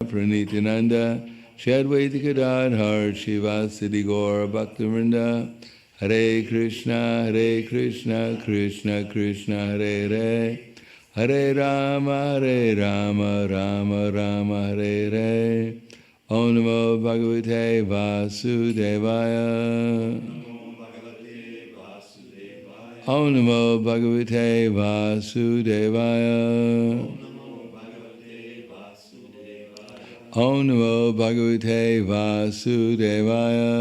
Pranitinanda Shri Advaita Gadadhar Shivasadi Gaura Bhaktivinoda Hare Krishna Krishna Krishna Hare Hare Hare Rama Rama Rama Hare Hare Om Namo Bhagavate Vasudevaya Om Namo Bhagavate Vasudevaya Om Namo Bhagavate Vasudevaya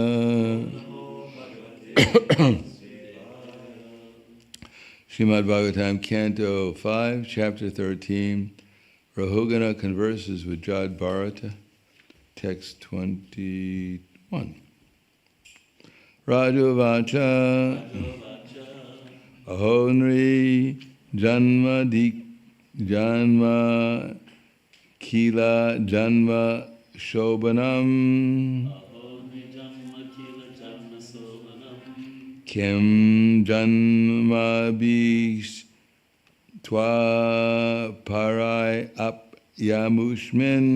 Srimad Bhagavatam, Canto 5, Chapter 13, Rahugana converses with Jad Bharata, Text 21. Rajuvacha Ahonri Janma Kila Janma Shobhanam Kim Janma Bish Twa Parai Ap Yamushmin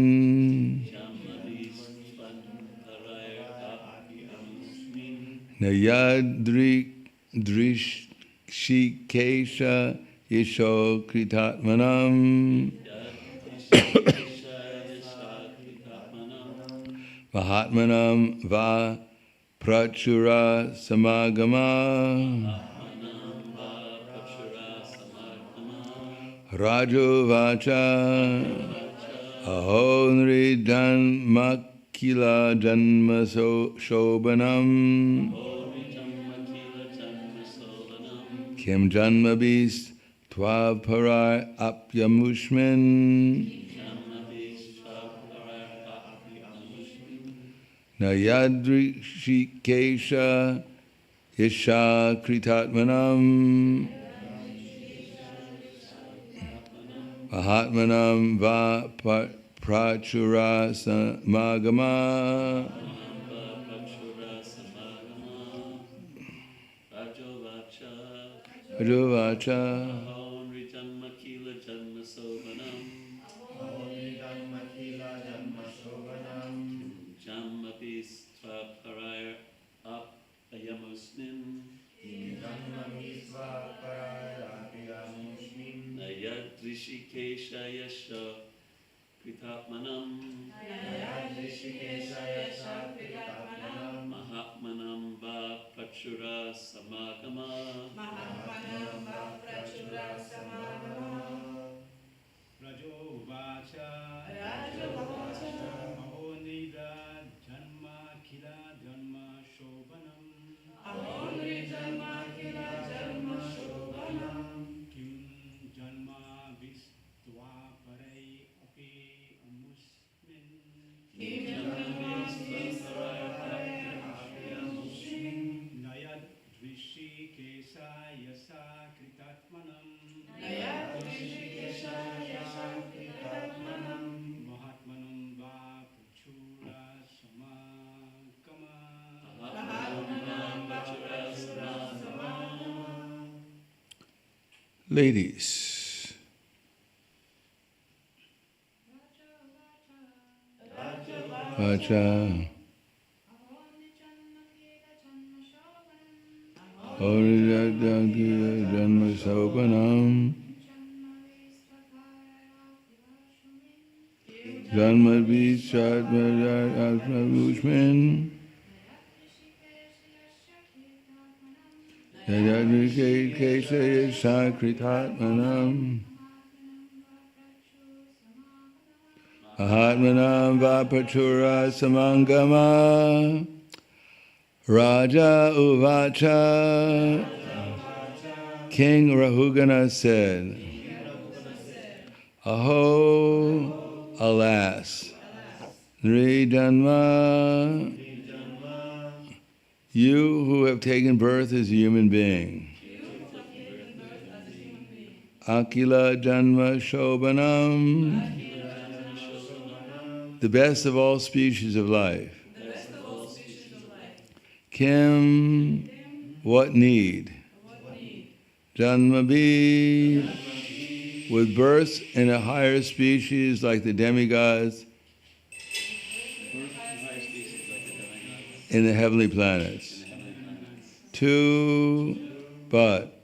Nayadrik Drishikesha Yesho Kritatmanam Mahatmanam Va Prachura Samagama Raju Vacha Ahonri Janmakila Janma Shobhanam Kim Janma Bis Twa Parai Apyamushmin Nayadrishikesha Isha Kritatmanam Mahatmanam Va Prachura Samagama Rajovacha Rishikesha Yasha Kritatmanam Mahatmanam Va Prachura Samagama Rajovacha Ahonida Janma Kila Janma Shobhanam Kim Janma Vistwa Parai Api Amusmin Nayad Rishi Kesa Yasa Kritatmanam Mahatmanam Va Prachura Samagama Ladies, Vacha Janma Shobhanam Janma Vishadma Atmamushmin Yadadrikesha Sakritatmanam Mahatmanam Vapachura Samangama Raja Uvacha King Rahugana said, Aho, alas, Nri Janma, you who have taken birth as a human being. Akila Janma Shobhanam, the best of all species of life. Kim, what need? Janmabi, with births in a higher species like the demigods, in the heavenly planets. 2, but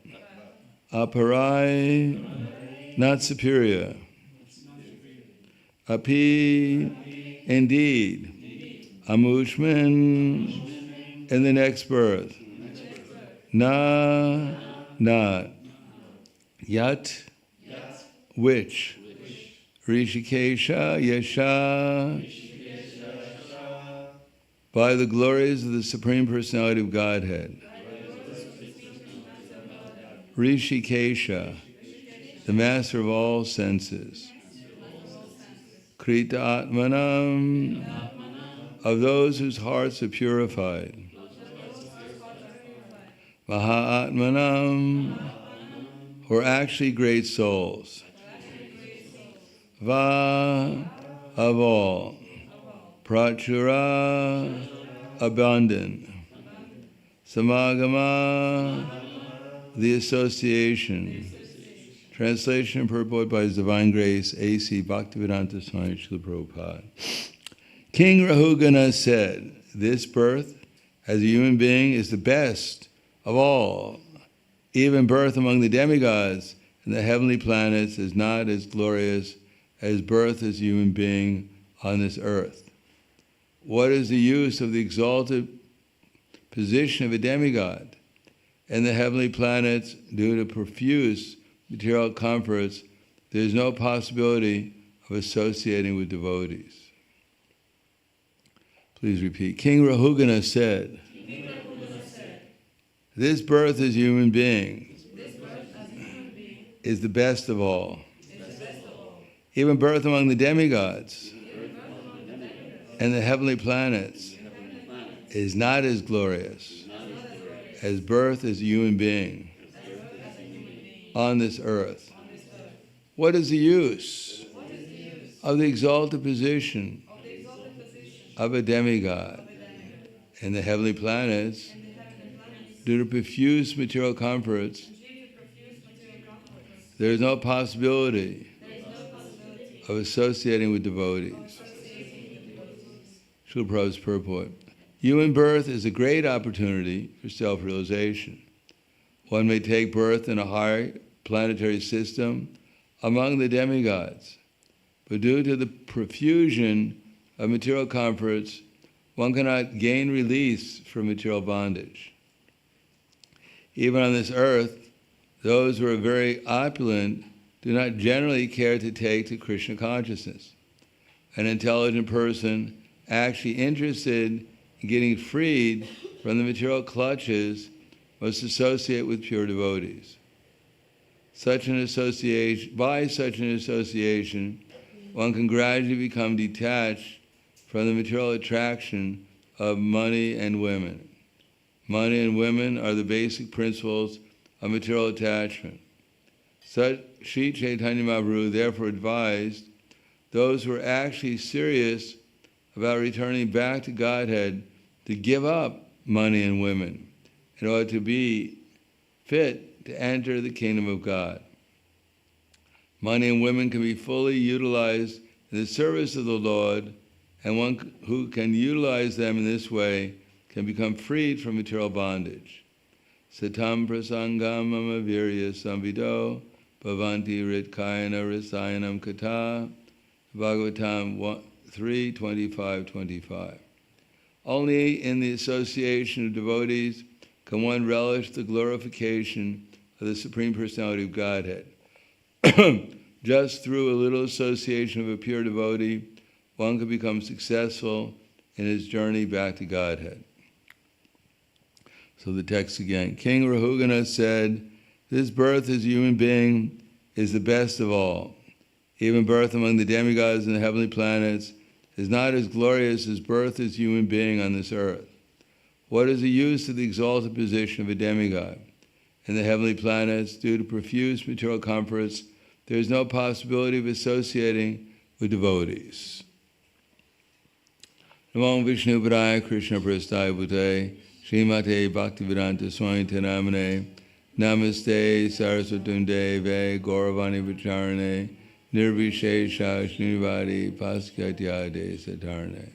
aparai, not superior. Api, indeed. Amushman, in the next birth. Na, not. Yat, which. Rishikesha, yasha, by the glories of the Supreme Personality of Godhead. Rishikesha, the master of all senses. Krita Atmanam, of those whose hearts are purified. Maha Atmanam, who are actually great souls. Va, of all. Prachura, abundant. Samagama, the association. Translation and purport by His Divine Grace, A.C. Bhaktivedanta Swami Srila Prabhupada. King Rahugana said, this birth as a human being is the best of all. Even birth among the demigods and the heavenly planets is not as glorious as birth as a human being on this earth. What is the use of the exalted position of a demigod and the heavenly planets due to profuse material comforts? There is no possibility of associating with devotees. Please repeat. King Rahugana said, this birth as a human being is the best of all. Even birth among the demigods and the heavenly planets is not as glorious as birth as a human being on this earth. What is the use of the exalted position of a demigod and the heavenly planets due to profuse material comforts? There is no possibility of associating with devotees. Srila Prabhupada's purport. Human birth is a great opportunity for self-realization. One may take birth in a higher planetary system among the demigods, but due to the profusion of material comforts, one cannot gain release from material bondage. Even on this earth, those who are very opulent do not generally care to take to Krishna consciousness. An intelligent person actually interested in getting freed from the material clutches must associate with pure devotees. By such an association, one can gradually become detached from the material attraction of money and women. Money and women are the basic principles of material attachment. Such Sri Chaitanya Mahaprabhu therefore advised those who are actually serious about returning back to Godhead to give up money and women in order to be fit to enter the kingdom of God. Money and women can be fully utilized in the service of the Lord, and one who can utilize them in this way can become freed from material bondage. Satam prasangam mama virya samvido bhavanti ritkayana risayanam kata Bhagavatam 3:25-25. Only in the association of devotees can one relish the glorification of the Supreme Personality of Godhead. Just through a little association of a pure devotee, one can become successful in his journey back to Godhead. So the text again. King Rahugana said, this birth as a human being is the best of all. Even birth among the demigods and the heavenly planets is not as glorious as birth as a human being on this earth. What is the use of the exalted position of a demigod? In the heavenly planets, due to profuse material comforts, there is no possibility of associating with devotees. Namo Vishnu Padaya Krishna Prasthaya Bhute Srimate Bhaktivedanta Swami Namane Namaste Saraswatunde Ve Gauravani Vicharane Nirvishesha Srinivadi Paskyatyade Satarane.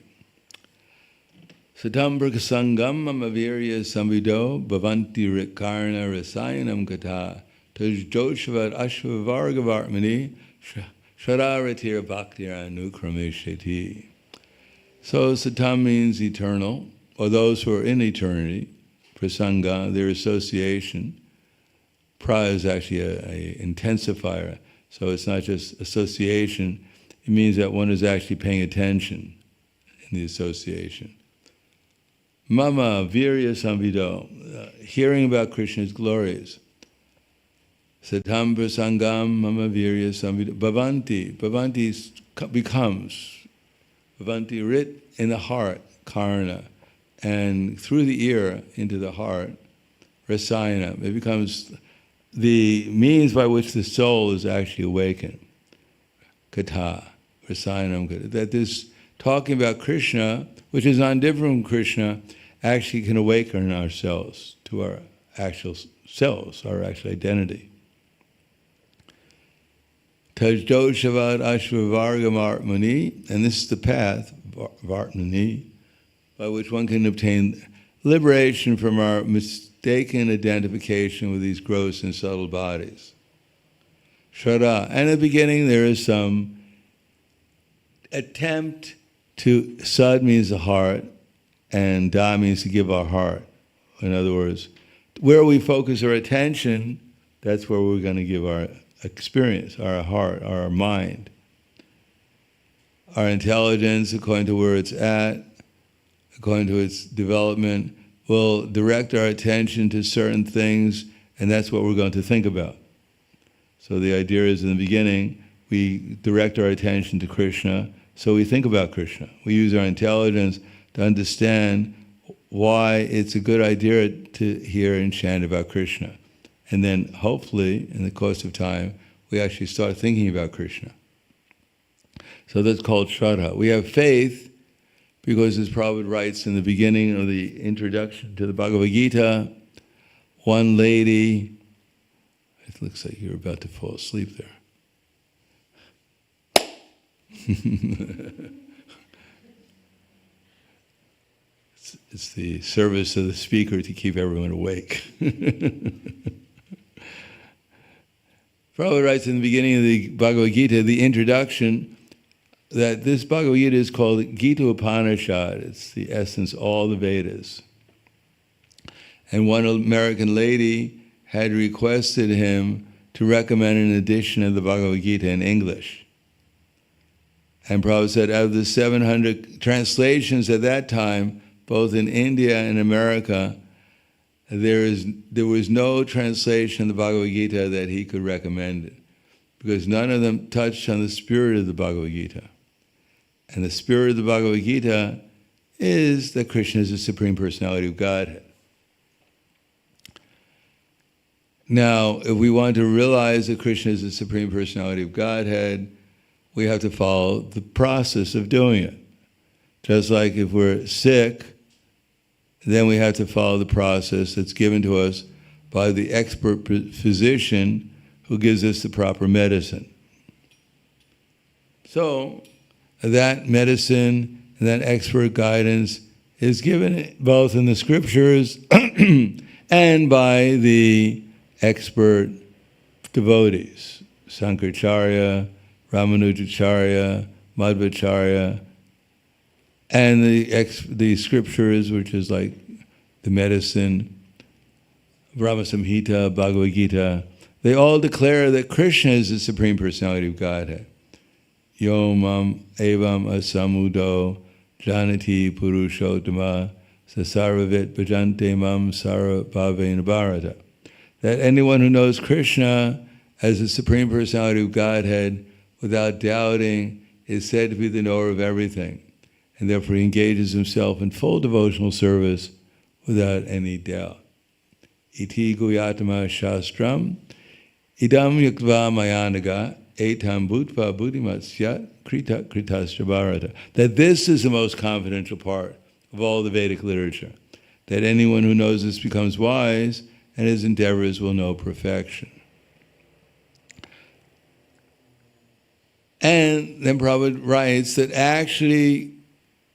Satam prakasangam amavirya samvido bhavanti rikarna rasayanam kata tajdoshavad ashvavargavartmani shadaratir bhaktira anukrameshati. So satam means eternal, or those who are in eternity. Prasanga, their association. Pra is actually a intensifier, so it's not just association, it means that one is actually paying attention in the association. Mama virya samvido, hearing about Krishna's glories. Satam prasangam mama virya samvido. Bhavanti becomes. Bhavanti writ in the heart, karna, and through the ear into the heart, rasayana. It becomes the means by which the soul is actually awakened. Kata, rasayanam kata. That this talking about Krishna, which is non different from Krishna, actually can awaken ourselves to our actual selves, our actual identity. Tajdosavad ashvavargam artmani, and this is the path, vartmani, by which one can obtain liberation from our mistaken identification with these gross and subtle bodies. Shara. And at the beginning there is some attempt to, sad means the heart, and da means to give our heart. In other words, where we focus our attention, that's where we're going to give our experience, our heart, our mind. Our intelligence, according to where it's at, according to its development, will direct our attention to certain things, and that's what we're going to think about. So the idea is, in the beginning, we direct our attention to Krishna, so we think about Krishna. We use our intelligence to understand why it's a good idea to hear and chant about Krishna. And then, hopefully, in the course of time, we actually start thinking about Krishna. So that's called Shraddha. We have faith because, as Prabhupada writes in the beginning of the introduction to the Bhagavad Gita, one lady, it looks like you're about to fall asleep there. It's the service of the speaker to keep everyone awake. Prabhupada writes in the beginning of the Bhagavad Gita, the introduction, that this Bhagavad Gita is called Gita Upanishad. It's the essence of all the Vedas. And one American lady had requested him to recommend an edition of the Bhagavad Gita in English. And Prabhupada said, out of the 700 translations at that time, both in India and America, there was no translation of the Bhagavad Gita that he could recommend, because none of them touched on the spirit of the Bhagavad Gita. And the spirit of the Bhagavad Gita is that Krishna is the Supreme Personality of Godhead. Now, if we want to realize that Krishna is the Supreme Personality of Godhead, we have to follow the process of doing it. Just like if we're sick, then we have to follow the process that's given to us by the expert physician who gives us the proper medicine. So, that medicine and that expert guidance is given both in the scriptures and by the expert devotees, Sankaracharya, Ramanujacharya, Madhvacharya, and the scriptures, which is like the medicine, Brahma Samhita, Bhagavad Gita, they all declare that Krishna is the Supreme Personality of Godhead. Yo mam evam asamudo janati purushottama sasarvavit bhajante mam sarvabhavena bharata. That anyone who knows Krishna as the Supreme Personality of Godhead without doubting is said to be the knower of everything, and therefore he engages himself in full devotional service without any doubt. Iti guyatama shastram idam yuktva mayanaga etam bhutva buddhimatsyat krita kritasya bharata. That this is the most confidential part of all the Vedic literature. That anyone who knows this becomes wise, and his endeavors will know perfection. And then Prabhupada writes that actually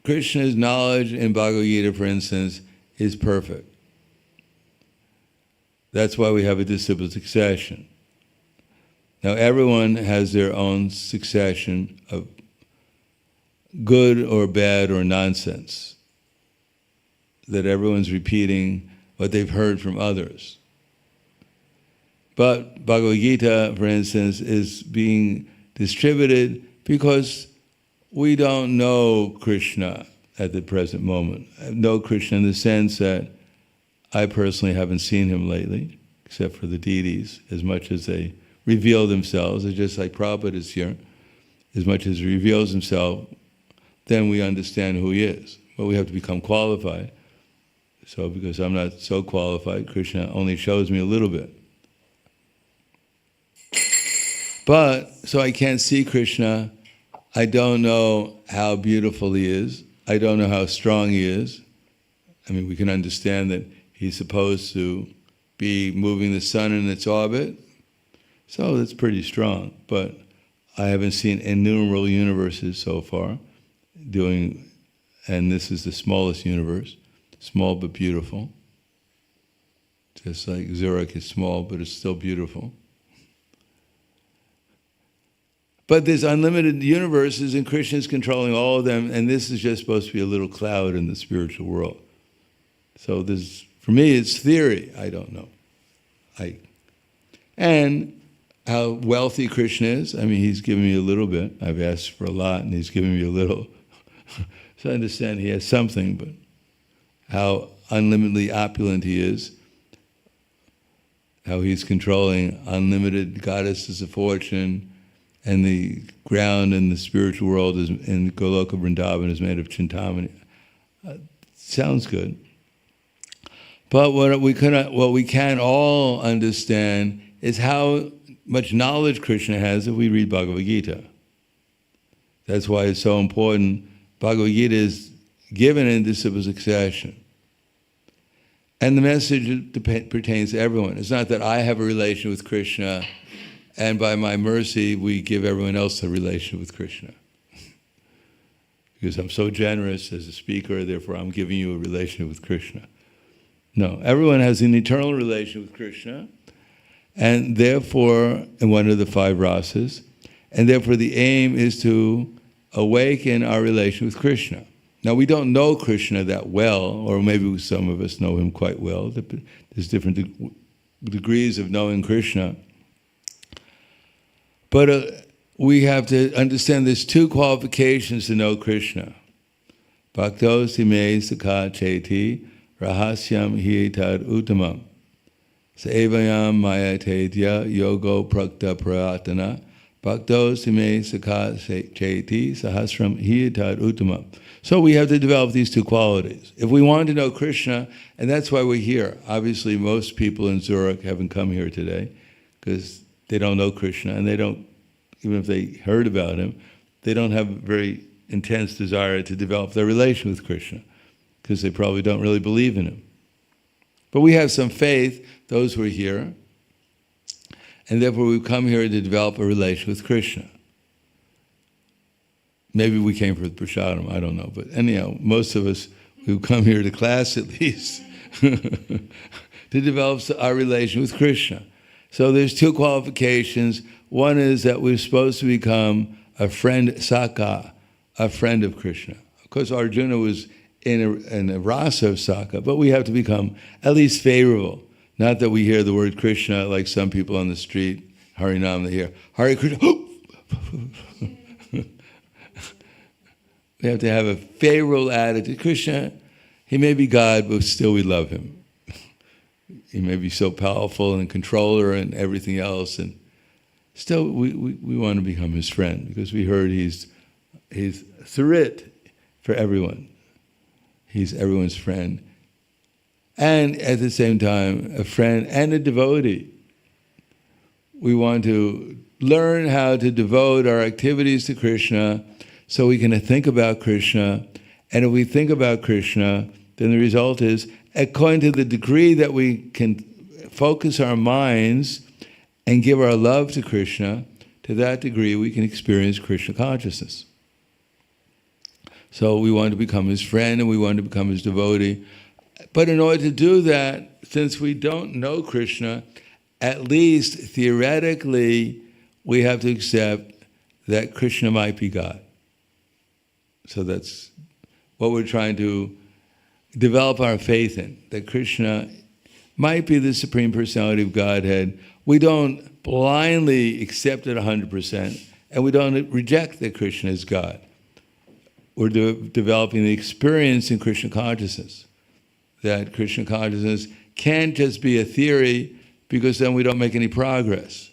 Krishna's knowledge in Bhagavad Gita, for instance, is perfect. That's why we have a disciple succession. Now everyone has their own succession of good or bad or nonsense, that everyone's repeating what they've heard from others. But Bhagavad Gita, for instance, is being distributed because we don't know Krishna at the present moment. I know Krishna in the sense that I personally haven't seen him lately, except for the deities, as much as they reveal themselves. It's just like Prabhupada is here. As much as he reveals himself, then we understand who he is. But we have to become qualified. So because I'm not so qualified, Krishna only shows me a little bit. But, so I can't see Krishna. I don't know how beautiful he is. I don't know how strong he is. I mean, we can understand that he's supposed to be moving the sun in its orbit. So that's pretty strong. But I haven't seen innumerable universes so far doing, and this is the smallest universe. Small but beautiful. Just like Zurich is small, but it's still beautiful. But there's unlimited universes, and Krishna is controlling all of them, and this is just supposed to be a little cloud in the spiritual world. So there's, for me, it's theory. I don't know. And how wealthy Krishna is. I mean, he's given me a little bit. I've asked for a lot, and he's given me a little. So I understand he has something, but how unlimitedly opulent he is, how he's controlling unlimited goddesses of fortune, and the ground in the spiritual world is in Goloka Vrindavan is made of Chintamani. Sounds good. But what we can all understand is how much knowledge Krishna has if we read Bhagavad Gita. That's why it's so important. Bhagavad Gita is given in disciple succession. And the message pertains to everyone. It's not that I have a relation with Krishna and by my mercy we give everyone else a relation with Krishna. Because I'm so generous as a speaker, therefore I'm giving you a relation with Krishna. No, everyone has an eternal relation with Krishna, and therefore, in one of the five rasas, and therefore the aim is to awaken our relation with Krishna. Now, we don't know Krishna that well, or maybe some of us know him quite well. There's different degrees of knowing Krishna. But we have to understand there's two qualifications to know Krishna. Bhaktos ime sakha cheti rahasyam hi tad uttamam. Sevayam maya tedya yogo prakta prayatana. Bhaktos ime sakha cheti sahasram hi tad uttamam. So we have to develop these two qualities. If we want to know Krishna, and that's why we're here. Obviously, most people in Zurich haven't come here today because they don't know Krishna, and they don't, even if they heard about him, they don't have a very intense desire to develop their relation with Krishna because they probably don't really believe in him. But we have some faith, those who are here, and therefore we've come here to develop a relation with Krishna. Maybe we came for the prasadam, I don't know. But anyhow, most of us who come here to class at least to develop our relation with Krishna. So there's two qualifications. One is that we're supposed to become a friend, Sakha, a friend of Krishna. Of course, Arjuna was in a rasa of Sakha, but we have to become at least favorable. Not that we hear the word Krishna like some people on the street, Harinam, they hear, Hare Krishna, we have to have a favorable attitude. Krishna, he may be God, but still we love him. He may be so powerful and controller and everything else, and still we want to become his friend because we heard he's Sarit for everyone. He's everyone's friend. And at the same time, a friend and a devotee. We want to learn how to devote our activities to Krishna so we can think about Krishna. And if we think about Krishna, then the result is, according to the degree that we can focus our minds and give our love to Krishna, to that degree we can experience Krishna consciousness. So we want to become his friend and we want to become his devotee. But in order to do that, since we don't know Krishna, at least theoretically, we have to accept that Krishna might be God. So that's what we're trying to develop our faith in, that Krishna might be the Supreme Personality of Godhead. We don't blindly accept it 100%, and we don't reject that Krishna is God. We're developing the experience in Krishna consciousness, that Krishna consciousness can't just be a theory, because then we don't make any progress.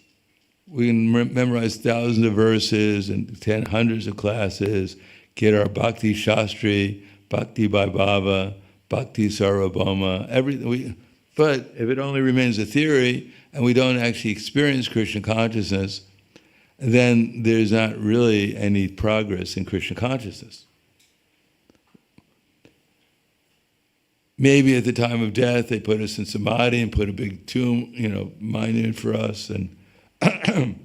We can memorize thousands of verses and attend hundreds of classes, get our Bhakti Shastri, Bhakti Vaibhava, Bhakti Sarvabhauma, everything. But if it only remains a theory and we don't actually experience Krishna consciousness, then there's not really any progress in Krishna consciousness. Maybe at the time of death they put us in samadhi and put a big tomb, monument for us, and and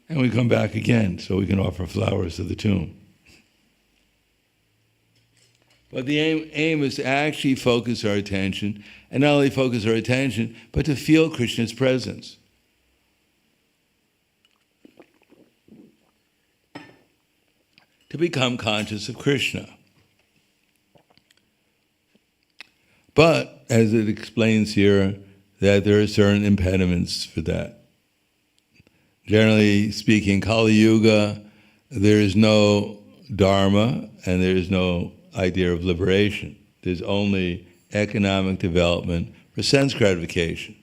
we come back again so we can offer flowers to the tomb. But the aim is to actually focus our attention, and not only focus our attention, but to feel Krishna's presence. To become conscious of Krishna. But, as it explains here, that there are certain impediments for that. Generally speaking, Kali Yuga, there is no Dharma and there is no idea of liberation. There's only economic development for sense gratification.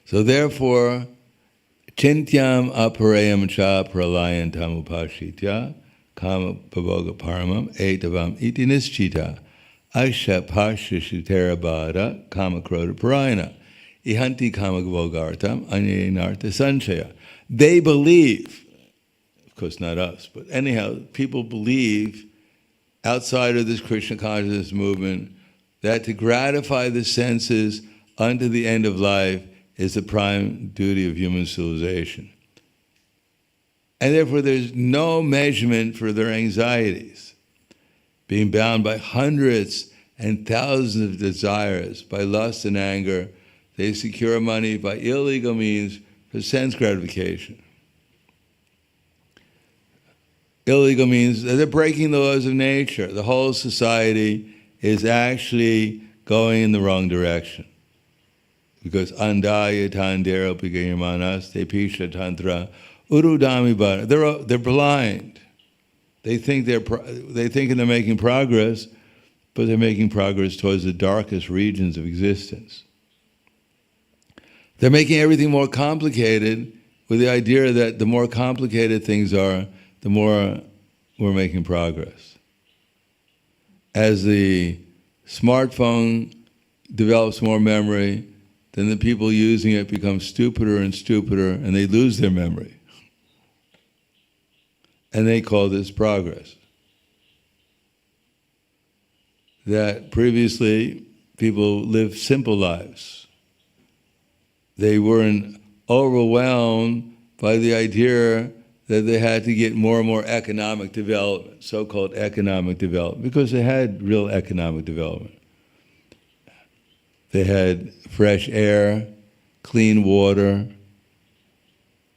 So therefore, Chintyam aparayam cha pralayantam upashitya kama pavoga paramam etavam iti nischita Aisha Pasha Shiterabhara Kama Krodha Parayana Ihanti Kama Vogartam Anyanartha Sanchaya. They believe, of course not us, but anyhow, people believe outside of this Krishna consciousness movement that to gratify the senses unto the end of life is the prime duty of human civilization. And therefore there's no measurement for their anxieties. Being bound by hundreds and thousands of desires, by lust and anger, they secure money by illegal means for sense gratification. Illegal means that they're breaking the laws of nature. The whole society is actually going in the wrong direction. Because andaya tandero pigayamanas te pisha tantra urudami bana. They're blind. They think they're making progress, but they're making progress towards the darkest regions of existence. They're making everything more complicated with the idea that the more complicated things are, the more we're making progress. As the smartphone develops more memory, then the people using it become stupider and stupider, and they lose their memory. And they call this progress. That previously people lived simple lives. They weren't overwhelmed by the idea that they had to get more and more economic development, so-called economic development, because they had real economic development. They had fresh air, clean water,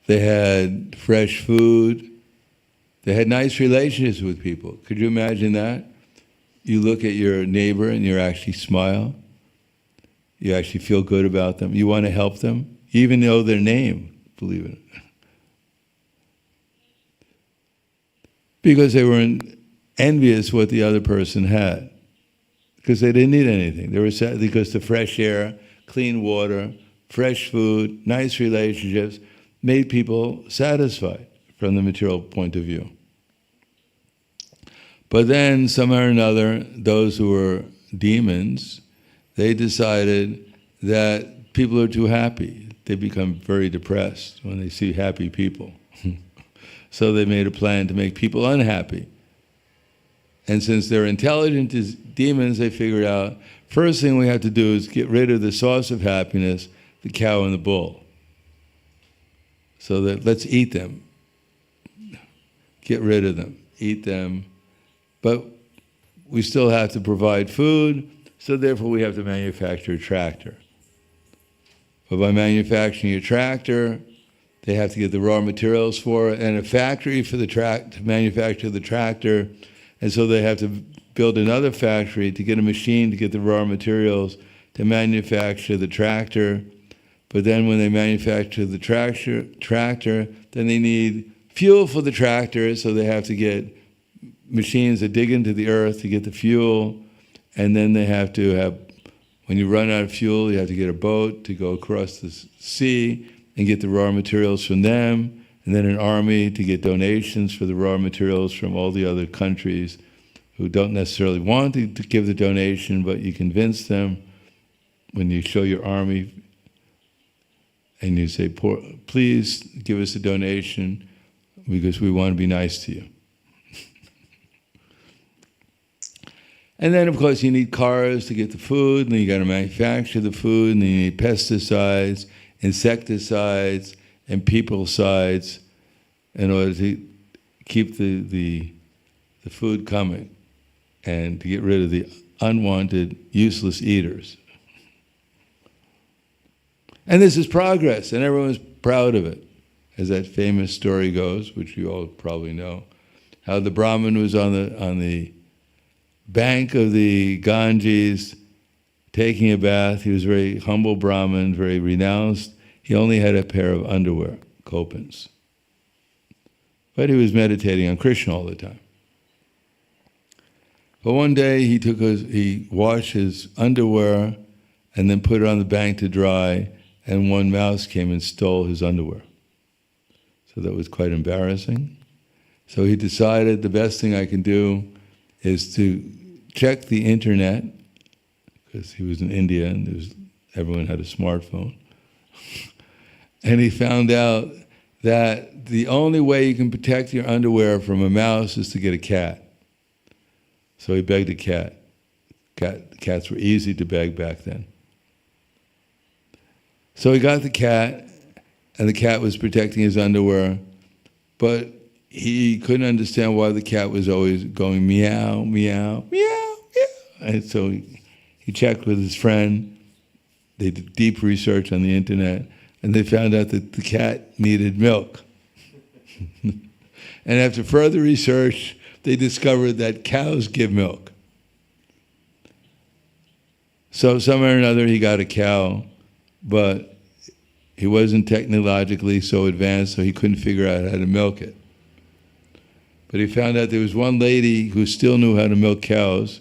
they had fresh food, they had nice relationships with people. Could you imagine that? You look at your neighbor and you actually smile. You actually feel good about them. You want to help them. You even know their name, believe it. Because they were envious what the other person had. Because they didn't need anything. They were sad because the fresh air, clean water, fresh food, nice relationships made people satisfied from the material point of view. But then, somehow or another, those who were demons, they decided that people are too happy. They become very depressed when they see happy people. So they made a plan to make people unhappy. And since they're intelligent as demons, they figured out, first thing we have to do is get rid of the source of happiness, the cow and the bull. So that let's eat them. Get rid of them. Eat them. but we still have to provide food, so therefore we have to manufacture a tractor. But by manufacturing a tractor, they have to get the raw materials for it, and a factory for the to manufacture the tractor, and so they have to build another factory to get a machine to get the raw materials to manufacture the tractor. But then when they manufacture the tractor, then they need fuel for the tractor, so they have to get machines that dig into the earth to get the fuel, and then they have to have, when you run out of fuel, you have to get a boat to go across the sea and get the raw materials from them, and then an army to get donations for the raw materials from all the other countries who don't necessarily want to give the donation, but you convince them when you show your army and you say, please give us a donation because we want to be nice to you. And then, of course, you need cars to get the food, and then you got to manufacture the food, and then you need pesticides, insecticides, and peoplecides in order to keep the food coming and to get rid of the unwanted, useless eaters. And this is progress, and everyone's proud of it. As that famous story goes, which you all probably know, how the Brahmin was on the bank of the Ganges taking a bath. He was a very humble Brahmin, very renounced. He only had a pair of underwear, kopans. But he was meditating on Krishna all the time. But one day he washed his underwear and then put it on the bank to dry, and one mouse came and stole his underwear. So that was quite embarrassing. So he decided the best thing I can do is to check the internet, because he was in India and everyone had a smartphone. And he found out that the only way you can protect your underwear from a mouse is to get a cat. So he begged a cat. Cats were easy to beg back then. So he got the cat, and the cat was protecting his underwear, but he couldn't understand why the cat was always going meow, meow, meow, meow. And so he checked with his friend. They did deep research on the internet, and they found out that the cat needed milk. And after further research, they discovered that cows give milk. So somewhere or another he got a cow, but he wasn't technologically so advanced, so he couldn't figure out how to milk it. But he found out there was one lady who still knew how to milk cows,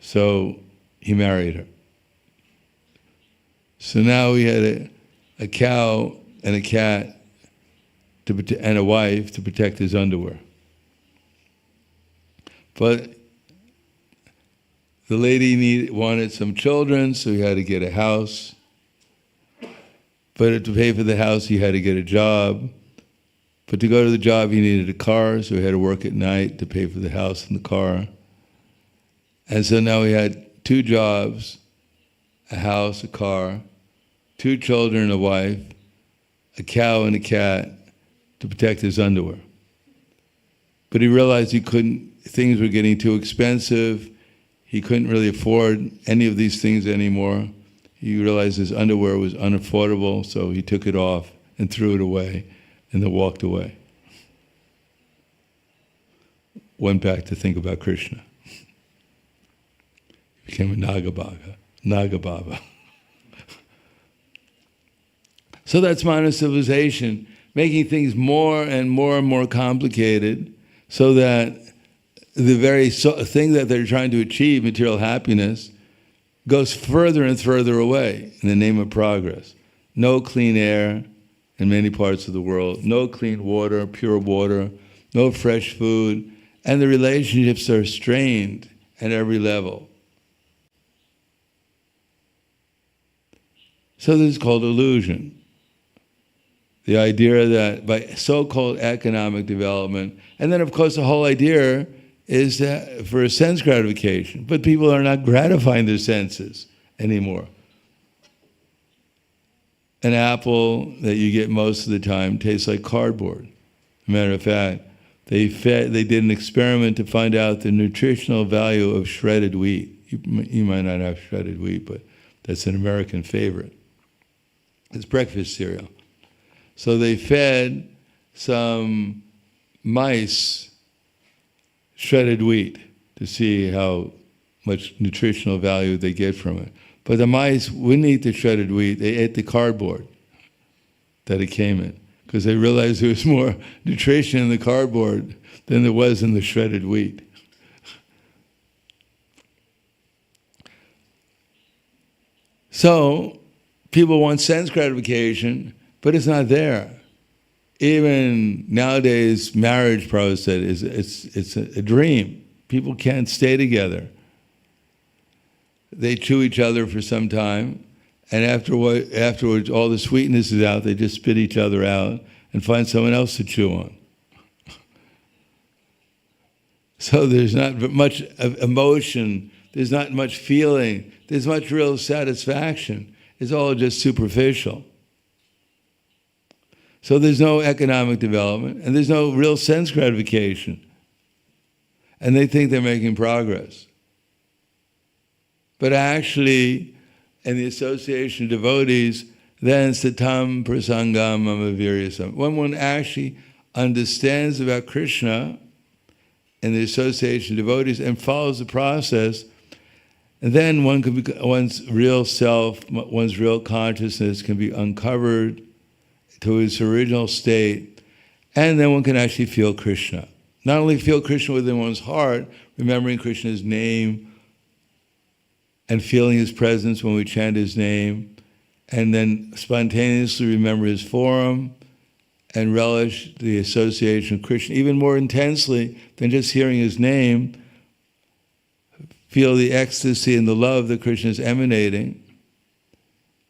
so he married her. So now he had a cow and a cat and a wife to protect his underwear. But the lady wanted some children, so he had to get a house. But to pay for the house, he had to get a job. But to go to the job, he needed a car, so he had to work at night to pay for the house and the car. And so now he had 2 jobs, a house, a car, 2 children, a wife, a cow and a cat to protect his underwear. But he realized things were getting too expensive. He couldn't really afford any of these things anymore. He realized his underwear was unaffordable, so he took it off and threw it away and then walked away. Went back to think about Krishna. He became a Nagababa. So that's modern civilization, making things more and more complicated so that the very thing that they're trying to achieve, material happiness, goes further and further away in the name of progress. No clean air in many parts of the world, no clean water, pure water, no fresh food, and the relationships are strained at every level. So this is called illusion. The idea that by so-called economic development, and then of course the whole idea is for sense gratification, but people are not gratifying their senses anymore. An apple that you get most of the time tastes like cardboard. As a matter of fact, They did an experiment to find out the nutritional value of shredded wheat. You might not have shredded wheat, but that's an American favorite. It's breakfast cereal. So they fed some mice shredded wheat to see how much nutritional value they get from it. But the mice wouldn't eat the shredded wheat, they ate the cardboard that it came in, because they realized there was more nutrition in the cardboard than there was in the shredded wheat. So, people want sense gratification, but it's not there. Even nowadays, marriage, Prabhupada said, it's a dream. People can't stay together. They chew each other for some time, and afterwards all the sweetness is out, they just spit each other out and find someone else to chew on. So there's not much emotion, there's not much feeling, there's much real satisfaction. It's all just superficial. So there's no economic development, and there's no real sense gratification. And they think they're making progress. But actually, in the association of devotees, then satam prasangam mamaviryasam. When one actually understands about Krishna and the association of devotees and follows the process, and then one's real self, one's real consciousness can be uncovered to its original state, and then one can actually feel Krishna. Not only feel Krishna within one's heart, remembering Krishna's name and feeling his presence when we chant his name, and then spontaneously remember his form and relish the association of Krishna even more intensely than just hearing his name. Feel the ecstasy and the love that Krishna is emanating,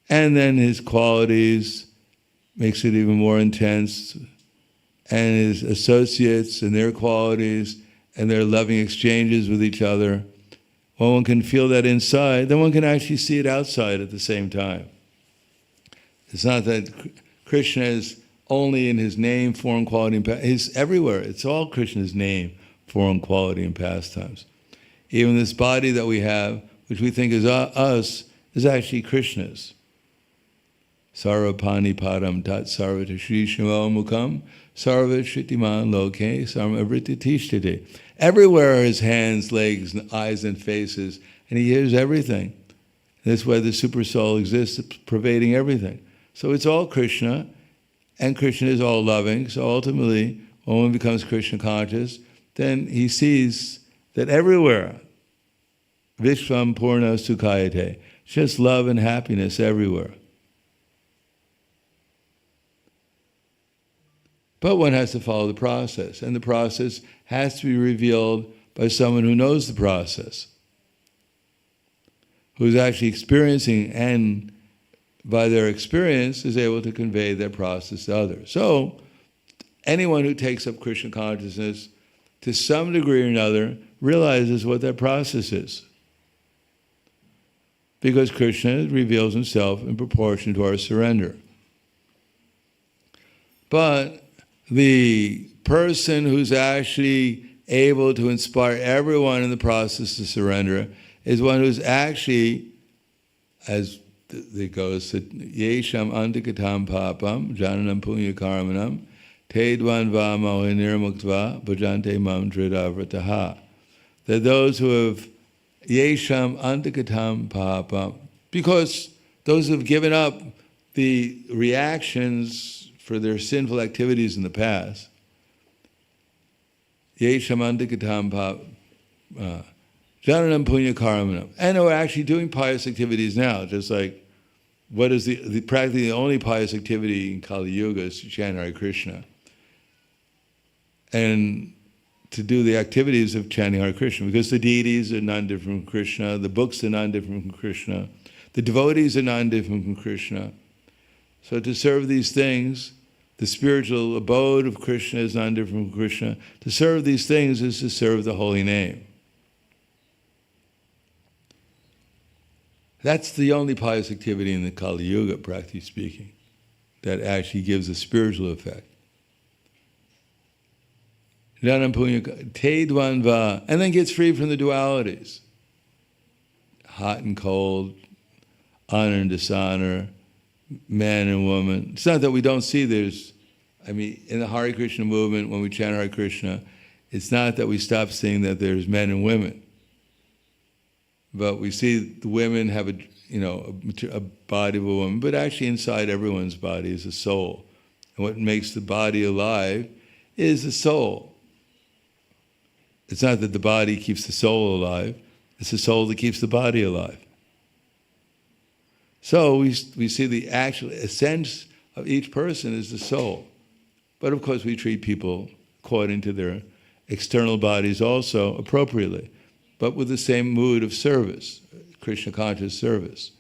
and then his qualities makes it even more intense, and his associates and their qualities and their loving exchanges with each other. When one can feel that inside, then one can actually see it outside at the same time. It's not that Krishna is only in his name, form, quality, and pastimes. He's everywhere. It's all Krishna's name, form, quality, and pastimes. Even this body that we have, which we think is us, is actually Krishna's. Sarvapani padam tat sarvata shri shimo mukam sarva shritiman loke sarvavritti tishtiti. Everywhere are his hands, legs, eyes, and faces, and he hears everything. That's why the super soul exists, pervading everything. So it's all Krishna, and Krishna is all loving. So ultimately, when one becomes Krishna conscious, then he sees that everywhere, Vishvam Purna Sukhayate, just love and happiness everywhere. But one has to follow the process, and the process has to be revealed by someone who knows the process, who's actually experiencing, and by their experience is able to convey their process to others. So, anyone who takes up Krishna consciousness to some degree or another realizes what that process is. Because Krishna reveals himself in proportion to our surrender. But the person who's actually able to inspire everyone in the process to surrender is one who's actually, as it goes, Yesham antikatam papam, jananam punya karmanam, Tedvan va mohinir muktva bhajante mam dridavrataha. That those who have yesham antikatam papa, because those who have given up the reactions for their sinful activities in the past, yesham antikatam papa, jananam punya karmanam, and are actually doing pious activities now, just like what is the practically the only pious activity in Kali Yuga is to chant Hare Krishna. And to do the activities of chanting Hare Krishna, because the deities are non-different from Krishna, the books are non-different from Krishna, the devotees are non-different from Krishna. So to serve these things, the spiritual abode of Krishna is non-different from Krishna. To serve these things is to serve the holy name. That's the only pious activity in the Kali Yuga, practically speaking, that actually gives a spiritual effect. Janam punya te dvanva, and then gets free from the dualities. Hot and cold, honor and dishonor, man and woman. It's not that we don't see in the Hare Krishna movement, when we chant Hare Krishna, it's not that we stop seeing that there's men and women. But we see the women have a body of a woman, but actually inside everyone's body is a soul. And what makes the body alive is the soul. It's not that the body keeps the soul alive, it's the soul that keeps the body alive. So we see the actual essence of each person is the soul. But of course we treat people according to their external bodies also appropriately, but with the same mood of service, Krishna conscious service.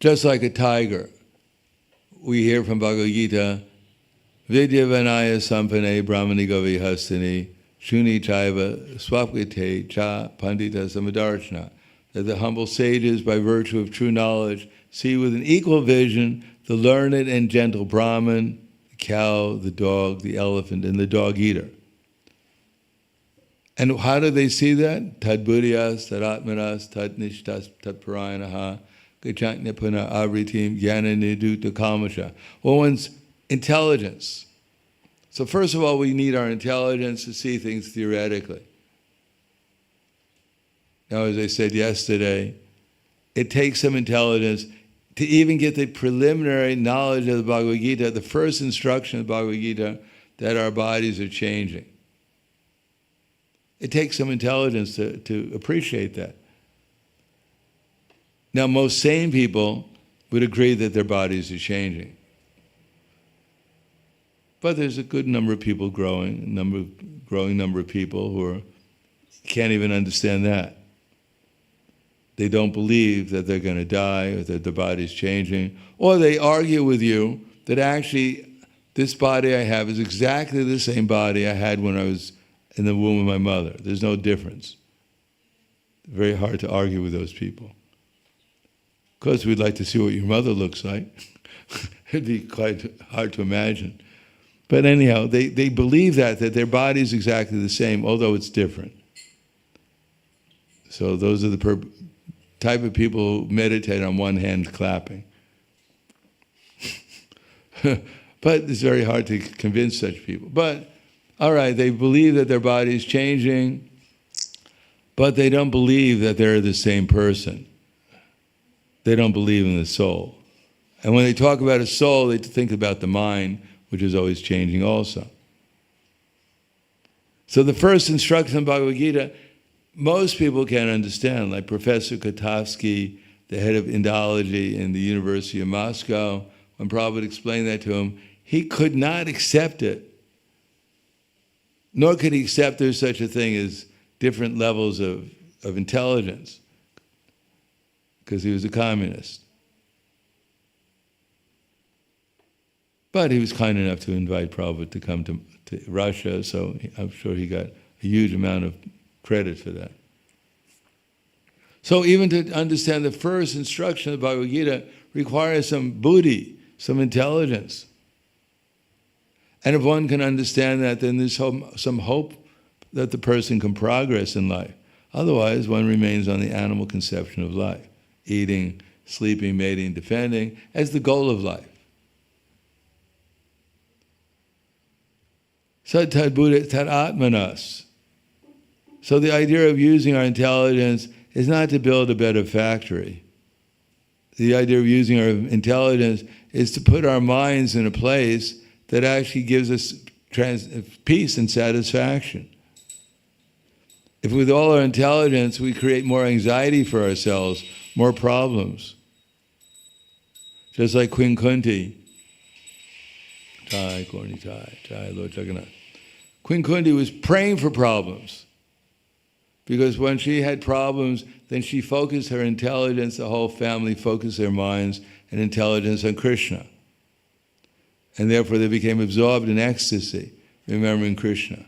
Just like a tiger, we hear from Bhagavad Gita, Vidya Vanaya Sampane Brahmani Gavi Hastini Shuni Chaiva Swapgate Cha Pandita Samadarshana, that the humble sages, by virtue of true knowledge, see with an equal vision the learned and gentle Brahmin, the cow, the dog, the elephant, and the dog-eater. And how do they see that? Tad buddhyas, tad atmanas, tad nishtas, tad parayanaha, gachantnipuna avritim, jnana niduta kalmasha. Well, one's intelligence. So first of all, we need our intelligence to see things theoretically. Now, as I said yesterday, it takes some intelligence to even get the preliminary knowledge of the Bhagavad Gita, the first instruction of the Bhagavad Gita, that our bodies are changing. It takes some intelligence to appreciate that. Now, most sane people would agree that their bodies are changing. But there's a good number of people growing number of people who can't even understand that. They don't believe that they're going to die or that their body's changing. Or they argue with you that actually this body I have is exactly the same body I had when I was in the womb of my mother. There's no difference. Very hard to argue with those people. Of course, we'd like to see what your mother looks like. It'd be quite hard to imagine. But anyhow, they believe that their body is exactly the same, although it's different. So those are the type of people who meditate on one hand clapping. But it's very hard to convince such people. But, all right, they believe that their body is changing, but they don't believe that they're the same person. They don't believe in the soul. And when they talk about a soul, they think about the mind, which is always changing also. So the first instruction in Bhagavad Gita, most people can't understand, like Professor Kotovsky, the head of Indology in the University of Moscow, when Prabhupada explained that to him, he could not accept it. Nor could he accept there's such a thing as different levels of intelligence, because he was a communist. But he was kind enough to invite Prabhupada to come to Russia, so I'm sure he got a huge amount of credit for that. So even to understand the first instruction of the Bhagavad Gita requires some buddhi, some intelligence. And if one can understand that, then there's some hope that the person can progress in life. Otherwise, one remains on the animal conception of life, eating, sleeping, mating, defending, as the goal of life. Sad tad buddha tad atmanas. So the idea of using our intelligence is not to build a better factory. The idea of using our intelligence is to put our minds in a place that actually gives us peace and satisfaction. If with all our intelligence we create more anxiety for ourselves, more problems. Just like Queen Kunti. Jai Gaura Nitai, Jai Lord Jagannath. Queen Kunti was praying for problems. Because when she had problems, then she focused her intelligence, the whole family focused their minds and intelligence on Krishna. And therefore they became absorbed in ecstasy, remembering Krishna.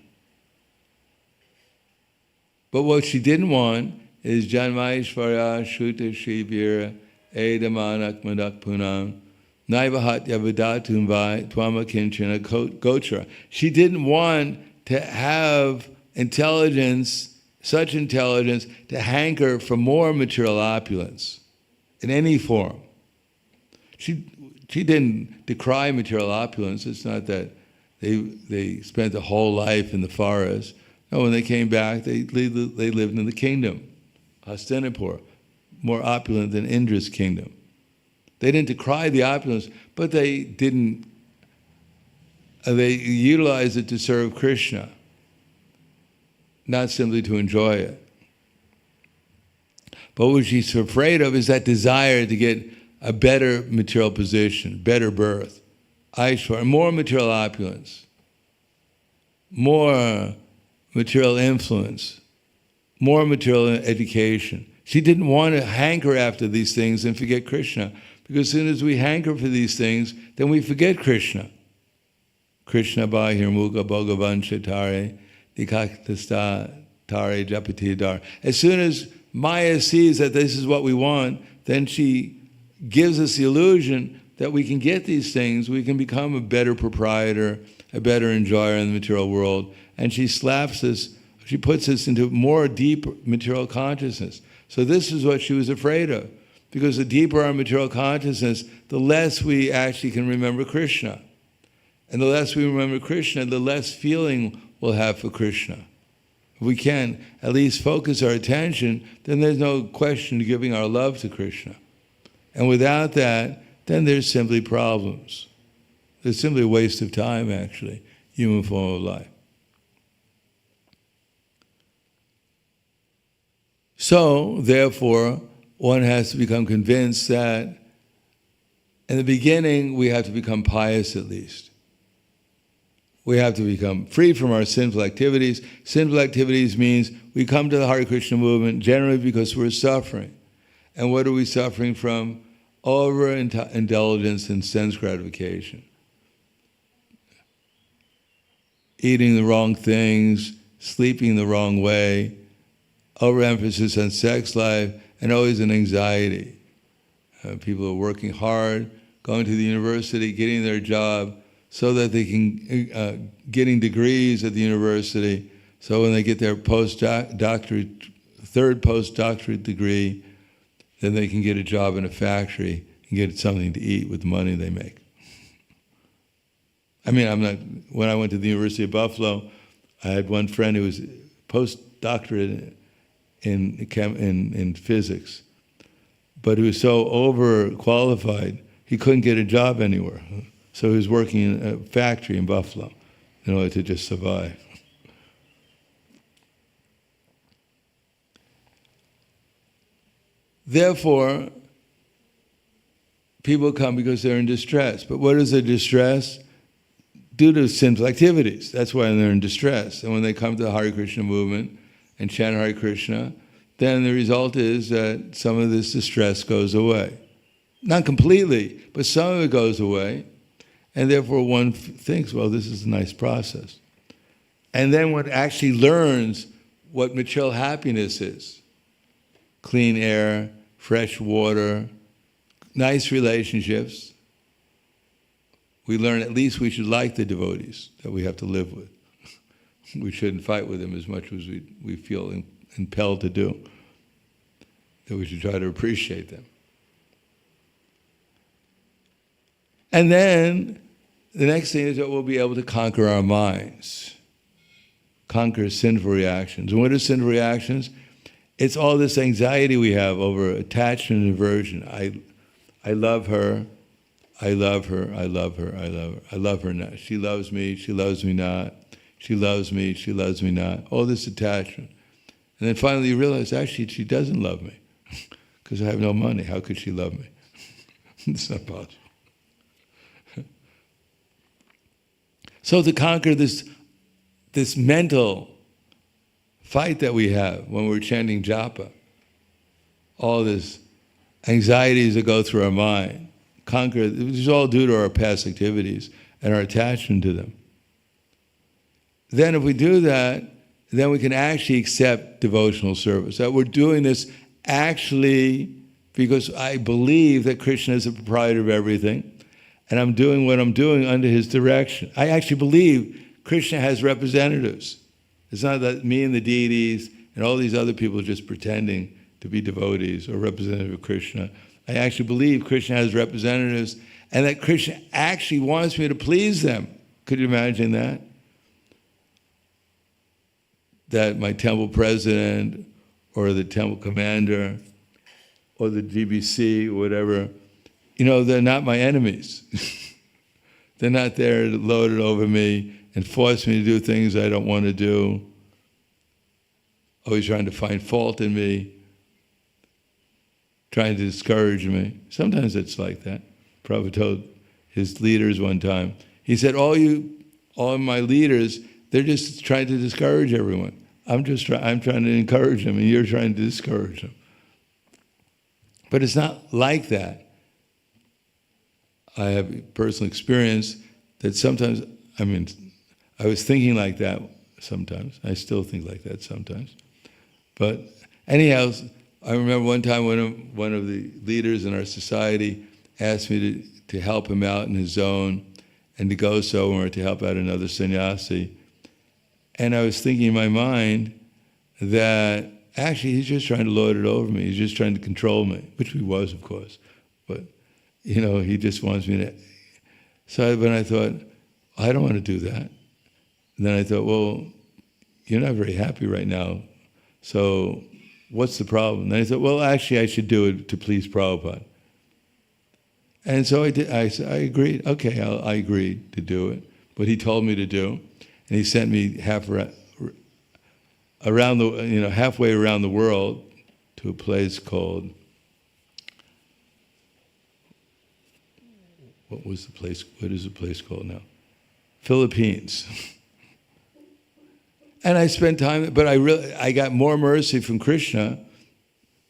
But what she didn't want is Janmaishvarya Shuta Shivira Edamanak Madak Punam Naivahatya vidatum vai tvama kinchana gochara. She didn't want to have intelligence, such intelligence, to hanker for more material opulence in any form. She didn't decry material opulence. It's not that they spent the whole life in the forest. No, when they came back, they lived in the kingdom, Hastinapur, more opulent than Indra's kingdom. They didn't decry the opulence, but they utilized it to serve Krishna, not simply to enjoy it. But what she's afraid of is that desire to get a better material position, better birth, Aishwarya, more material opulence, more material influence, more material education. She didn't want to hanker after these things and forget Krishna, because as soon as we hanker for these things, then we forget Krishna. Krishna bahirmukha bhagavan chatare dikakhtasta tare japati dar. As soon as Maya sees that this is what we want, then she gives us the illusion that we can get these things, we can become a better proprietor, a better enjoyer in the material world, and she slaps us, she puts us into more deep material consciousness. So this is what she was afraid of, because the deeper our material consciousness, the less we actually can remember Krishna. And the less we remember Krishna, the less feeling we'll have for Krishna. If we can at least focus our attention, then there's no question of giving our love to Krishna. And without that, then there's simply problems. There's simply a waste of time, actually, human form of life. So, therefore, one has to become convinced that in the beginning we have to become pious at least. We have to become free from our sinful activities. Sinful activities means we come to the Hare Krishna movement generally because we're suffering. And what are we suffering from? Overindulgence in sense gratification. Eating the wrong things, sleeping the wrong way, overemphasis on sex life, and always an anxiety. People are working hard, going to the university, getting their job, so that they can, getting degrees at the university, so when they get their third postdoctorate degree, then they can get a job in a factory and get something to eat with the money they make. I mean, when I went to the University of Buffalo, I had one friend who was postdoctorate in physics, but he was so overqualified, he couldn't get a job anywhere. So he was working in a factory in Buffalo in order to just survive. Therefore, people come because they're in distress. But what is their distress? Due to sinful activities. That's why they're in distress. And when they come to the Hare Krishna movement and chant Hare Krishna, then the result is that some of this distress goes away. Not completely, but some of it goes away. And therefore one thinks, well, this is a nice process. And then one actually learns what material happiness is. Clean air, fresh water, nice relationships. We learn at least we should like the devotees that we have to live with. We shouldn't fight with them as much as we feel impelled to do. That we should try to appreciate them. And then the next thing is that we'll be able to conquer our minds, conquer sinful reactions. And what are sinful reactions? It's all this anxiety we have over attachment and aversion. I love her, I love her, I love her, I love her. I love her not. She loves me not. She loves me not. All this attachment. And then finally you realize, actually, she doesn't love me because I have no money. How could she love me? It's not possible. So to conquer this mental fight that we have when we're chanting japa, all this anxieties that go through our mind, conquer, this is all due to our past activities and our attachment to them. Then if we do that, then we can actually accept devotional service. That we're doing this actually because I believe that Krishna is the proprietor of everything, And I'm doing what I'm doing under his direction. I actually believe Krishna has representatives. It's not that me and the deities and all these other people are just pretending to be devotees or representative of Krishna. I actually believe Krishna has representatives and that Krishna actually wants me to please them. Could you imagine that? That my temple president or the temple commander or the GBC or whatever, they're not my enemies. They're not there to load it over me and force me to do things I don't want to do, always trying to find fault in me, trying to discourage me. Sometimes it's like that. Prabhupada told his leaders one time, he said, all of my leaders, they're just trying to discourage everyone. I'm trying to encourage them, and you're trying to discourage them. But it's not like that. I have personal experience that sometimes, I was thinking like that sometimes. I still think like that sometimes. But anyhow, I remember one time one of the leaders in our society asked me to help him out in his zone and to go somewhere to help out another sannyasi. And I was thinking in my mind that actually he's just trying to lord it over me. He's just trying to control me, which he was, of course. But, he just wants me to. So when I thought, I don't want to do that. And then I thought, well, you're not very happy right now. So what's the problem? And then I thought, well, actually, I should do it to please Prabhupada. And so I did. I agreed. Okay, I agreed to do it. What he told me to do. And he sent me halfway around the world to a place called, what is the place called now? Philippines. And I spent time, but I got more mercy from Krishna,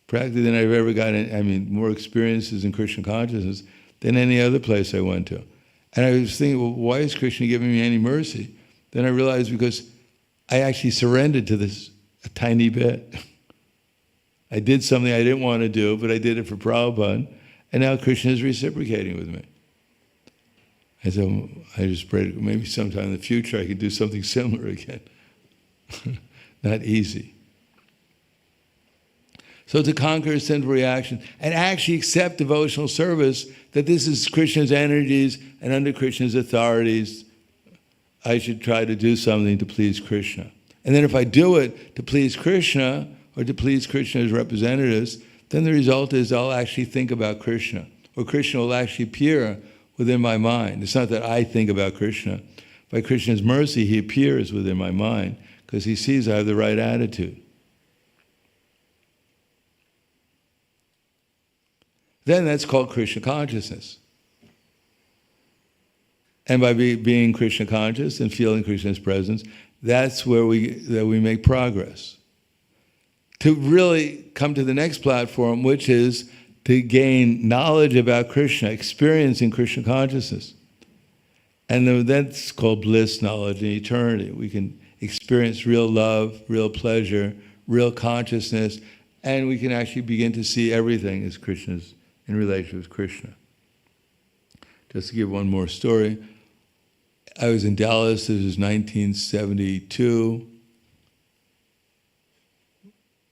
practically than I've ever gotten, more experiences in Krishna consciousness than any other place I went to. And I was thinking, well, why is Krishna giving me any mercy? Then I realized because I actually surrendered to this a tiny bit. I did something I didn't want to do, but I did it for Prabhupada, and now Krishna is reciprocating with me. I just prayed maybe sometime in the future I could do something similar again. Not easy. So to conquer a sinful reaction and actually accept devotional service, that this is Krishna's energies and under Krishna's authorities, I should try to do something to please Krishna. And then if I do it to please Krishna or to please Krishna's representatives, then the result is I'll actually think about Krishna, or Krishna will actually appear within my mind. It's not that I think about Krishna. By Krishna's mercy, he appears within my mind because he sees I have the right attitude. Then that's called Krishna consciousness. And by being Krishna conscious and feeling Krishna's presence, that's where we make progress. To really come to the next platform, which is to gain knowledge about Krishna, experiencing Krishna consciousness. And then that's called bliss, knowledge, and eternity. We can experience real love, real pleasure, real consciousness, and we can actually begin to see everything as Krishna's in relation with Krishna. Just to give one more story, I was in Dallas, this was 1972.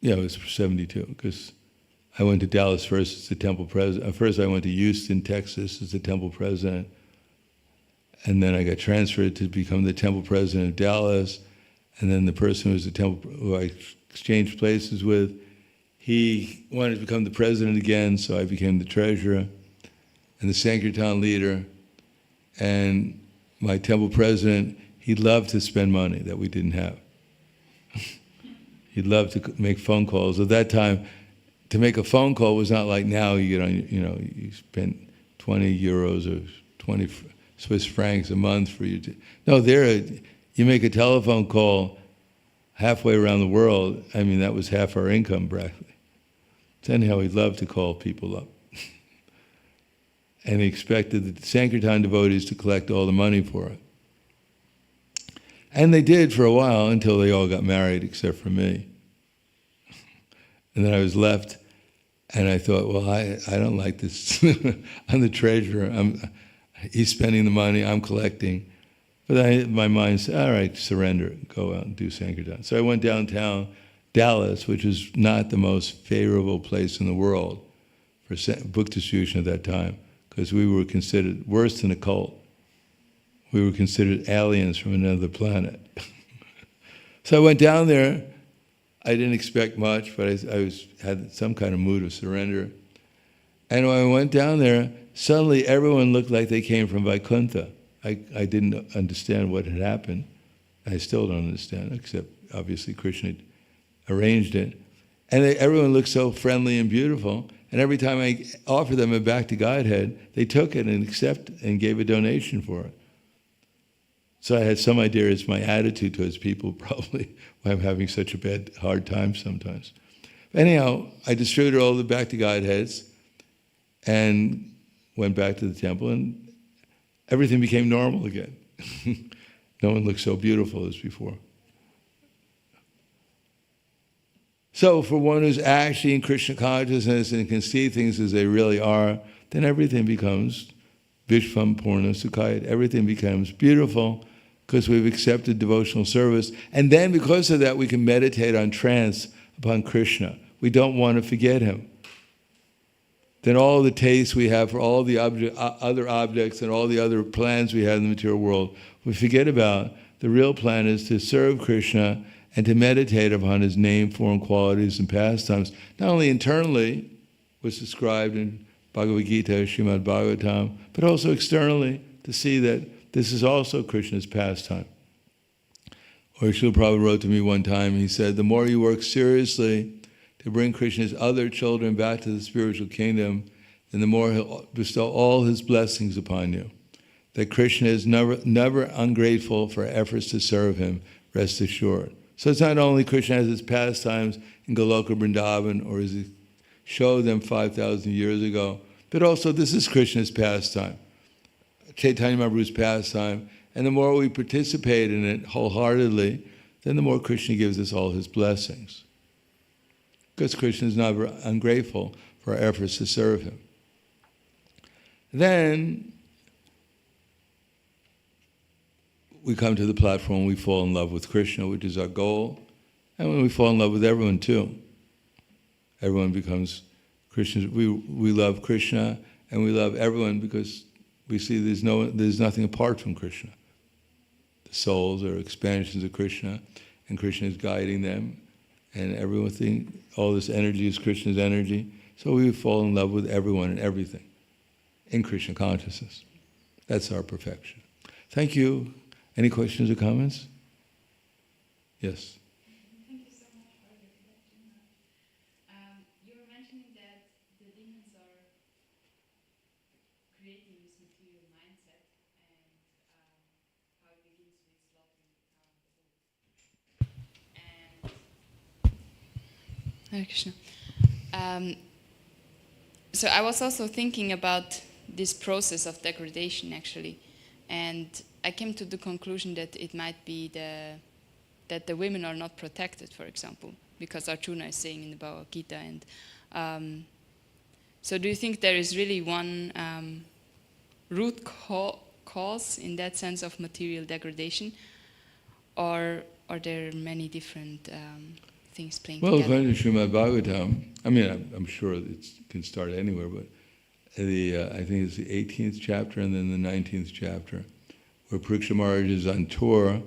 Yeah, it was 72, because I went to Dallas first as the temple president. First I went to Houston, Texas as the temple president, and then I got transferred to become the temple president of Dallas, and then the person who was the temple, who I exchanged places with, he wanted to become the president again, so I became the treasurer and the Sankirtan leader. And my temple president, he loved to spend money that we didn't have. He loved to make phone calls. At that time, to make a phone call was not like now. You get on, you spend 20 euros or 20 Swiss francs a month for you to. No, you make a telephone call halfway around the world. That was half our income practically. So anyhow, he loved to call people up. And he expected the Sankirtan devotees to collect all the money for it. And they did for a while until they all got married except for me. And then I was left, and I thought, well, I don't like this. I'm the treasurer. He's spending the money, I'm collecting. But my mind said, all right, surrender, go out and do Sankirtan. So I went downtown, Dallas, which is not the most favorable place in the world for book distribution at that time, because we were considered worse than a cult. We were considered aliens from another planet. So I went down there. I didn't expect much, but I had some kind of mood of surrender. And when I went down there, suddenly everyone looked like they came from Vaikuntha. I didn't understand what had happened. I still don't understand, except obviously Krishna arranged it. And everyone looked so friendly and beautiful. And every time I offered them a Bhakti Godhead, they took it and accepted and gave a donation for it. So I had some idea it's my attitude towards people, probably why I'm having such a hard time sometimes. But anyhow, I distributed all the Bhakti Godheads and went back to the temple, and everything became normal again. No one looked so beautiful as before. So for one who's actually in Krishna consciousness and can see things as they really are, then everything becomes Vishvam Purna Sukhayat. Everything becomes beautiful because we've accepted devotional service. And then because of that, we can meditate on trance upon Krishna. We don't want to forget him. Then all the tastes we have for all the other objects and all the other plans we have in the material world, we forget about. The real plan is to serve Krishna and to meditate upon his name, form, qualities, and pastimes, not only internally, what's described in Bhagavad Gita, Srimad Bhagavatam, but also externally, to see that this is also Krishna's pastime. Or Srila Prabhupada wrote to me one time, he said, the more you work seriously to bring Krishna's other children back to the spiritual kingdom, then the more he'll bestow all his blessings upon you. That Krishna is never ungrateful for efforts to serve him, rest assured. So it's not only Krishna has his pastimes in Goloka Vrindavan, or as he showed them 5,000 years ago, but also this is Krishna's pastime, Chaitanya Mahaprabhu's pastime, and the more we participate in it wholeheartedly, then the more Krishna gives us all his blessings. Because Krishna is never ungrateful for our efforts to serve him. Then we come to the platform, we fall in love with Krishna, which is our goal. And when we fall in love with everyone too, everyone becomes Krishna. We love Krishna and we love everyone because we see there's nothing apart from Krishna. The souls are expansions of Krishna, and Krishna is guiding them, and everything, all this energy is Krishna's energy. So we fall in love with everyone and everything in Krishna consciousness. That's our perfection. Thank you. Any questions or comments? Yes. Thank you so much for your reflection. You were mentioning that the demons are creating this material mindset, and how it begins with slaughtering the cow and the bull. Hare Krishna. So I was also thinking about this process of degradation, actually, and I came to the conclusion that it might be that the women are not protected, for example, because Arjuna is saying in the Bhagavad Gita. And so do you think there is really one root cause in that sense of material degradation, or are there many different things playing together? Well, according to Srimad Bhagavatam, I mean, I'm sure it can start anywhere, but I think it's the 18th chapter and then the 19th chapter, where Pariksha Maharaj is on tour,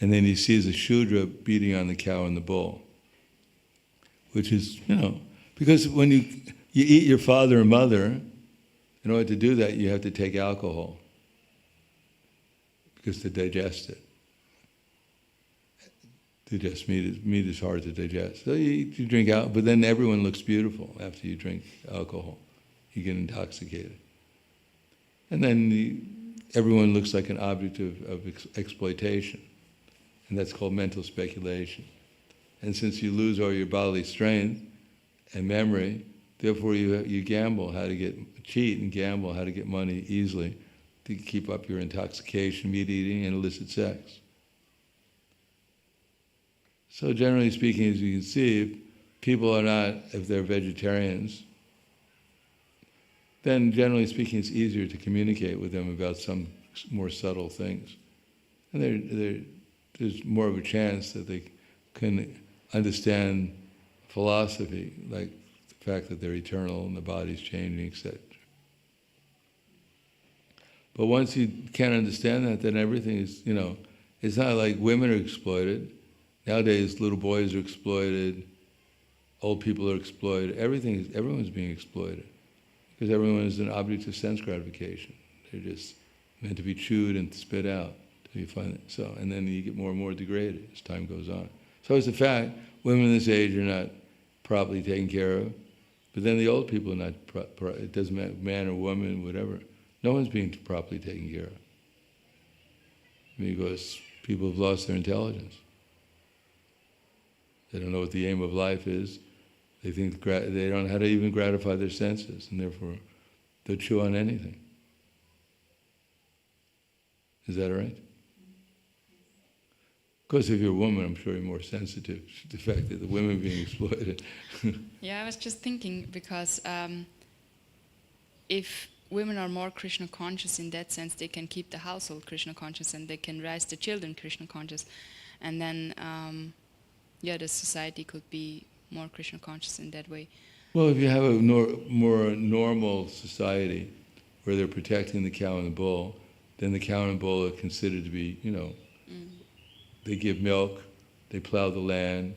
and then he sees a Shudra beating on the cow and the bull. Which is, because when you eat your father and mother, in order to do that, you have to take alcohol, because to digest it. Digest meat is hard to digest. So you drink out, but then everyone looks beautiful after you drink alcohol. You get intoxicated. And then everyone looks like an object of exploitation. And that's called mental speculation. And since you lose all your bodily strength and memory, therefore you gamble how to cheat and gamble how to get money easily to keep up your intoxication, meat eating, and illicit sex. So generally speaking, as you can see, if people are not, if they're vegetarians, then generally speaking it's easier to communicate with them about some more subtle things. And there's more of a chance that they can understand philosophy, like the fact that they're eternal and the body's changing, etc. But once you can't understand that, then everything is, it's not like women are exploited. Nowadays, little boys are exploited, old people are exploited. Everyone's being exploited because everyone is an object of sense gratification. They're just meant to be chewed and spit out till you find it. So, and then you get more and more degraded as time goes on. So it's a fact, women this age are not properly taken care of, but then the old people are not, it doesn't matter, man or woman, whatever. No one's being properly taken care of because people have lost their intelligence. They don't know what the aim of life is. They think they don't know how to even gratify their senses, and therefore they'll chew on anything. Is that right? Of course, if you're a woman, I'm sure you're more sensitive to the fact that the women are being exploited. Yeah, I was just thinking because if women are more Krishna conscious in that sense, they can keep the household Krishna conscious and they can raise the children Krishna conscious, and then the society could be more Krishna conscious in that way. Well, if you have a more normal society where they're protecting the cow and the bull, then the cow and the bull are considered to be, they give milk, they plow the land.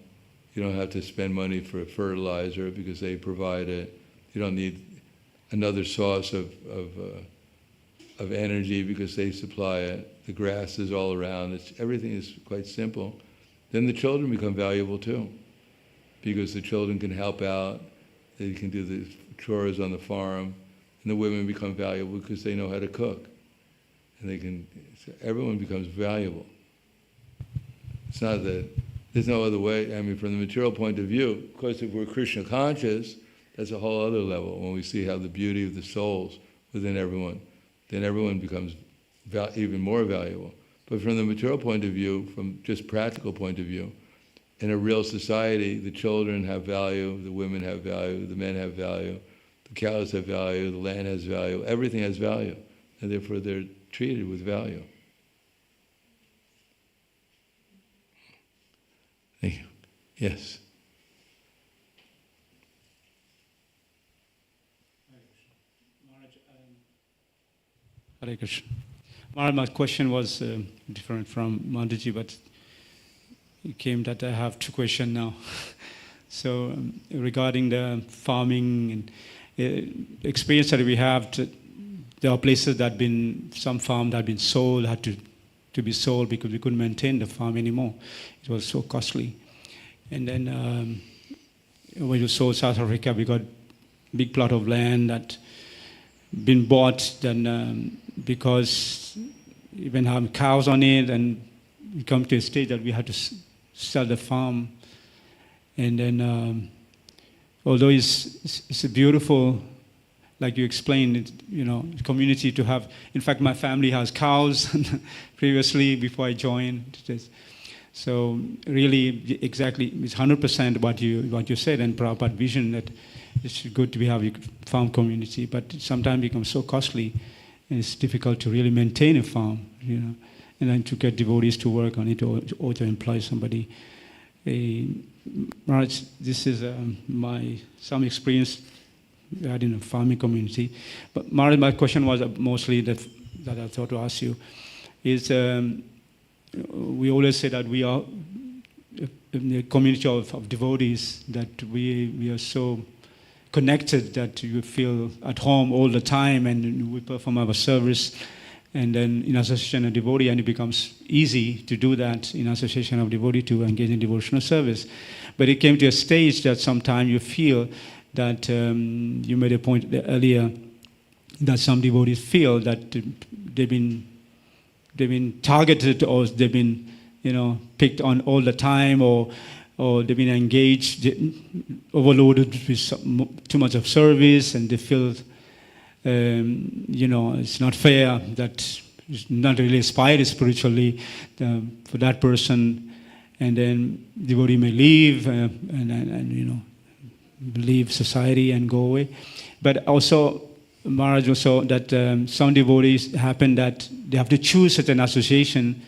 You don't have to spend money for fertilizer because they provide it. You don't need another source of energy because they supply it. The grass is all around. Everything is quite simple. Then the children become valuable too, because the children can help out. They can do the chores on the farm, and the women become valuable because they know how to cook, and everyone becomes valuable. It's not that there's no other way. I mean, from the material point of view, of course, if we're Krishna conscious, that's a whole other level. When we see how the beauty of the souls within everyone, then everyone becomes even more valuable. But from the material point of view, from just practical point of view, in a real society, the children have value, the women have value, the men have value, the cows have value, the land has value, everything has value, and therefore they're treated with value. Thank you. Yes. Hare Krishna. Maharaj, my question was different from Mandaji, but it came that I have two questions now. So regarding the farming and experience that we have, there are places that some farm that have been sold, had to be sold because we couldn't maintain the farm anymore. It was so costly. And then when we sold South Africa, we got a big plot of land that been bought then because even having cows on it, and we come to a stage that we had to sell the farm. And then although it's a beautiful, like you explained, community to have. In fact, my family has cows previously before I joined. So really, exactly, it's 100% what you said, and Prabhupada vision that it's good to have a farm community, but sometimes it becomes so costly, and it's difficult to really maintain a farm, and then to get devotees to work on it or to employ somebody. Maharaj, this is some experience we had in a farming community. But Maharaj, my question was mostly that I thought to ask you is, we always say that we are in a community of devotees, that we are so connected that you feel at home all the time, and we perform our service, and then in association of devotee, and it becomes easy to do that in association of devotee to engage in devotional service. But it came to a stage that sometimes you feel that you made a point earlier that some devotees feel that they've been targeted, or they've been picked on all the time, or they've been engaged, overloaded with too much of service, and they feel it's not fair, that it's not really inspired spiritually for that person, and then devotee may leave and leave society and go away. But also Maharaj also that some devotees happen that they have to choose certain association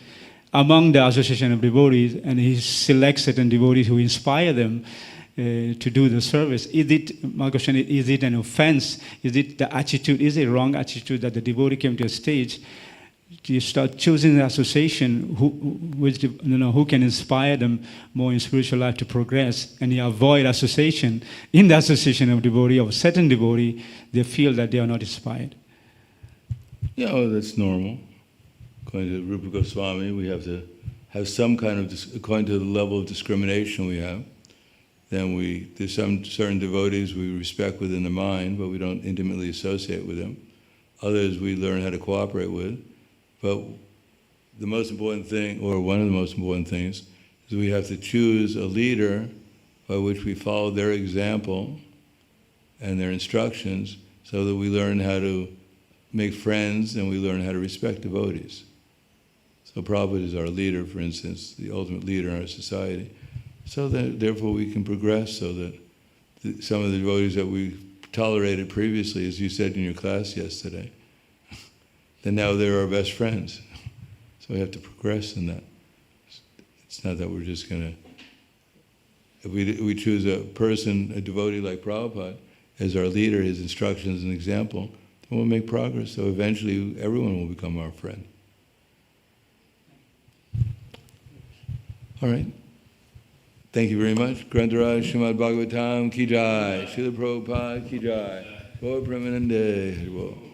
among the association of devotees, and he selects certain devotees who inspire them to do the service. My question is it an offense? Is it the attitude? Is it wrong attitude that the devotee came to a stage? You start choosing the association who can inspire them more in spiritual life to progress, and you avoid association in the association of devotee of certain devotee. They feel that they are not inspired. Yeah, that's normal. According to Rupa Goswami, we have to have some kind of, according to the level of discrimination we have, then there's some certain devotees we respect within the mind, but we don't intimately associate with them. Others we learn how to cooperate with. But the most important thing, or one of the most important things, is we have to choose a leader by which we follow their example and their instructions so that we learn how to make friends and we learn how to respect devotees. So Prabhupada is our leader, for instance, the ultimate leader in our society. So that therefore we can progress so that some of the devotees that we tolerated previously, as you said in your class yesterday, then now they're our best friends. So we have to progress in that. It's not that we're just going to... If we choose a person, a devotee like Prabhupada, as our leader, his instructions and example, then we'll make progress. So eventually everyone will become our friend. All right. Thank you very much. Grantaraj Srimad Bhagavatam Ki Jai. Srila Prabhupada Ki Jai. Gaur Premanande.